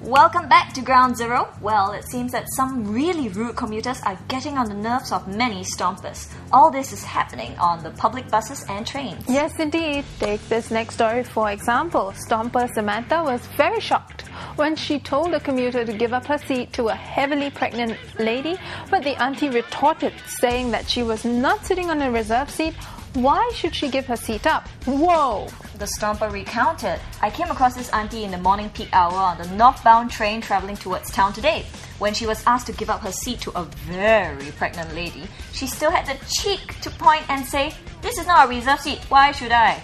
Welcome back to Ground Zero. Well, it seems that some really rude commuters are getting on the nerves of many stompers. All this is happening on the public buses and trains. Yes, indeed. Take this next story for example. Stomper Samantha was very shocked when she told a commuter to give up her seat to a heavily pregnant lady, but the auntie retorted, saying that she was not sitting on a reserved seat. Why should she give her seat up? Whoa! The stomper recounted, I came across this auntie in the morning peak hour on the northbound train travelling towards town today. When she was asked to give up her seat to a very pregnant lady, she still had the cheek to point and say, this is not a reserved seat, why should I?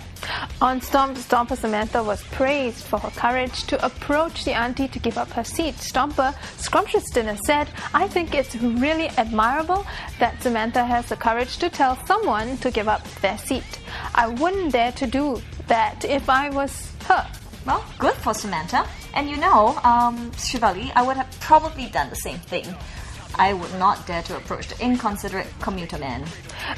On Stomper Samantha was praised for her courage to approach the auntie to give up her seat. Stomper Scrumptious Dinner said, I think it's really admirable that Samantha has the courage to tell someone to give up their seat. I wouldn't dare to do that if I was her. Well, good for Samantha. And you know, Shivali, I would have probably done the same thing. I would not dare to approach the inconsiderate commuter man.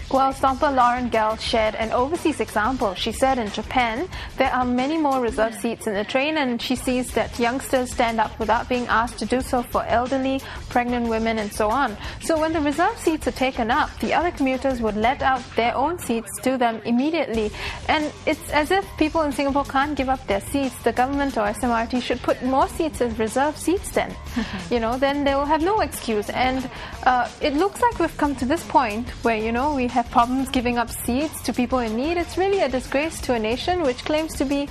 Well, Stomper Lauren Gell shared an overseas example. She said in Japan, there are many more reserved seats in the train, and she sees that youngsters stand up without being asked to do so for elderly, pregnant women and so on. So when the reserved seats are taken up, the other commuters would let out their own seats to them immediately. And it's as if people in Singapore can't give up their seats. The government or SMRT should put more seats as reserved seats then. Then they will have no excuse. And it looks like we've come to this point where, we have problems giving up seats to people in need. It's really a disgrace to a nation which claims to be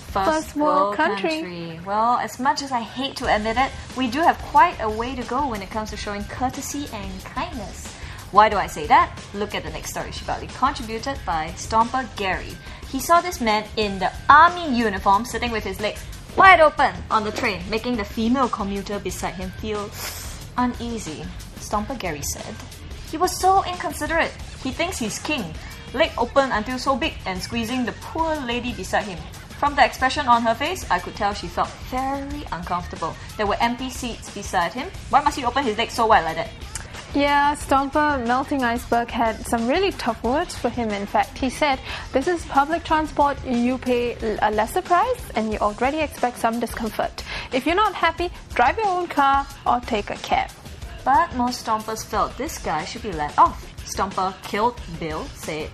first world country. Well, as much as I hate to admit it, we do have quite a way to go when it comes to showing courtesy and kindness. Why do I say that? Look at the next story, Shivali, contributed by Stomper Gary. He saw this man in the army uniform sitting with his legs wide open on the train, making the female commuter beside him feel uneasy. Stomper Gary said, he was so inconsiderate. He thinks he's king. Leg open until so big and squeezing the poor lady beside him. From the expression on her face, I could tell she felt very uncomfortable. There were empty seats beside him. Why must he open his legs so wide like that? Yeah, Stomper Melting Iceberg had some really tough words for him. In fact, he said, this is public transport, you pay a lesser price and you already expect some discomfort. If you're not happy, drive your own car or take a cab. But most stompers felt this guy should be let off. Stomper Killed Bill said,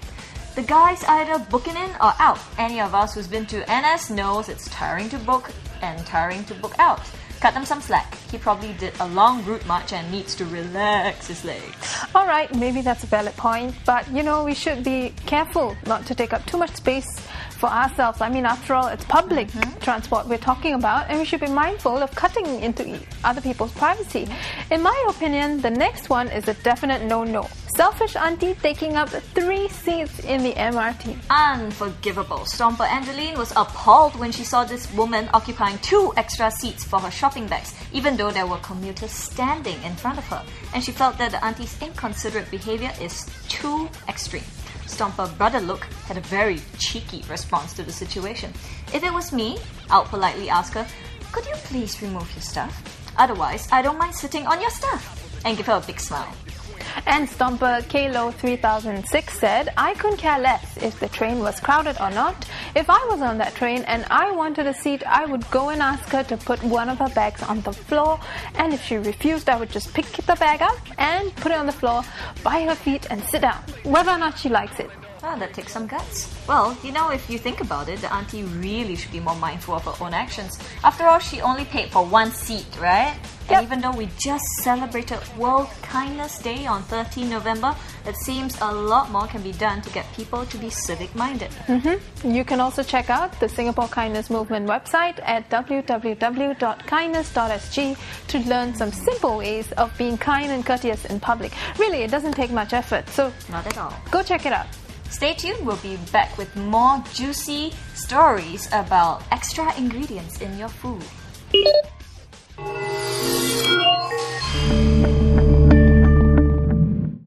the guy's either booking in or out. Any of us who's been to NS knows it's tiring to book and tiring to book out. Cut them some slack. He probably did a long route march and needs to relax his legs. Alright, maybe that's a valid point, but we should be careful not to take up too much space for ourselves. I mean, after all, it's public transport we're talking about, and we should be mindful of cutting into other people's privacy. In my opinion, the next one is a definite no-no. Selfish auntie taking up 3 seats in the MRT. Unforgivable. Stomper Angeline was appalled when she saw this woman occupying 2 extra seats for her shopping bags, even though there were commuters standing in front of her, and she felt that the auntie's inconsiderate behaviour is too extreme. Stomper Brother Look had a very cheeky response to the situation. If it was me, I would politely ask her, could you please remove your stuff? Otherwise, I don't mind sitting on your stuff. And give her a big smile. And Stomper Kalo 3006 said, I couldn't care less if the train was crowded or not. If I was on that train and I wanted a seat, I would go and ask her to put one of her bags on the floor, and if she refused, I would just pick the bag up and put it on the floor by her feet and sit down, whether or not she likes it. Oh, that takes some guts. Well, if you think about it, the auntie really should be more mindful of her own actions. After all, she only paid for 1 seat, right? Yep. And even though we just celebrated World Kindness Day on 13 November, it seems a lot more can be done to get people to be civic-minded. You can also check out the Singapore Kindness Movement website at www.kindness.sg to learn some simple ways of being kind and courteous in public. Really, it doesn't take much effort, so not at all. Go check it out. Stay tuned, we'll be back with more juicy stories about extra ingredients in your food.